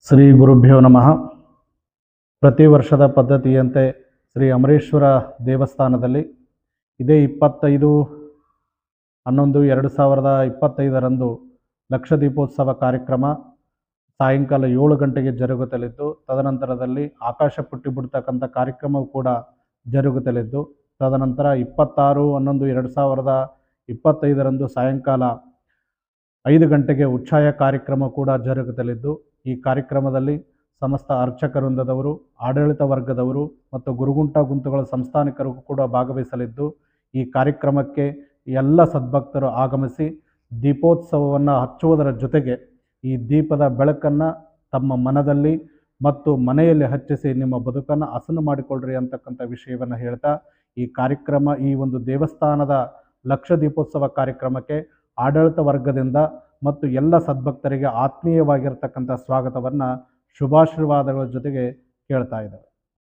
ಶ್ರೀ ಗುರುಭ್ಯೋ ನಮಃ. ಪ್ರತಿ ವರ್ಷದ ಪದ್ಧತಿಯಂತೆ ಶ್ರೀ ಅಮರೇಶ್ವರ ದೇವಸ್ಥಾನದಲ್ಲಿ ಇದೇ 25/11/2025 ಲಕ್ಷ ದೀಪೋತ್ಸವ ಕಾರ್ಯಕ್ರಮ ಸಾಯಂಕಾಲ 7 ಗಂಟೆಗೆ ಜರುಗುತ್ತಲಿದ್ದು, ತದನಂತರದಲ್ಲಿ ಆಕಾಶ ಪುಟ್ಟಿ ಬಿಡ್ತಕ್ಕಂಥ ಕಾರ್ಯಕ್ರಮವು ಕೂಡ ಜರುಗುತ್ತಲಿದ್ದು, ತದನಂತರ 26/11/2025 ಸಾಯಂಕಾಲ 5 ಗಂಟೆಗೆ ಉಚ್ಛಾಯ ಕಾರ್ಯಕ್ರಮ ಕೂಡ ಜರುಗುತ್ತಲಿದ್ದು, ಈ ಕಾರ್ಯಕ್ರಮದಲ್ಲಿ ಸಮಸ್ತ ಅರ್ಚಕ ವೃಂದದವರು, ಆಡಳಿತ ವರ್ಗದವರು ಮತ್ತು ಗುರುಗುಂಟ ಗುಂತುಗಳ ಸಂಸ್ಥಾನಿಕರು ಕೂಡ ಭಾಗವಹಿಸಲಿದ್ದು, ಈ ಕಾರ್ಯಕ್ರಮಕ್ಕೆ ಎಲ್ಲ ಸದ್ಭಕ್ತರು ಆಗಮಿಸಿ ದೀಪೋತ್ಸವವನ್ನು ಹಚ್ಚುವುದರ ಜೊತೆಗೆ ಈ ದೀಪದ ಬೆಳಕನ್ನು ತಮ್ಮ ಮನದಲ್ಲಿ ಮತ್ತು ಮನೆಯಲ್ಲಿ ಹಚ್ಚಿಸಿ ನಿಮ್ಮ ಬದುಕನ್ನು ಹಸನು ಮಾಡಿಕೊಳ್ಳ್ರಿ ಅಂತಕ್ಕಂಥ ವಿಷಯವನ್ನು ಹೇಳ್ತಾ, ಈ ಒಂದು ದೇವಸ್ಥಾನದ ಲಕ್ಷ ದೀಪೋತ್ಸವ ಕಾರ್ಯಕ್ರಮಕ್ಕೆ ಆಡಳಿತ ವರ್ಗದಿಂದ ಮತ್ತು ಎಲ್ಲ ಸದ್ಭಕ್ತರಿಗೆ ಆತ್ಮೀಯವಾಗಿರ್ತಕ್ಕಂಥ ಸ್ವಾಗತವನ್ನು ಶುಭಾಶೀರ್ವಾದಗಳ ಜೊತೆಗೆ ಕೇಳ್ತಾ ಇದ್ದಾರೆ.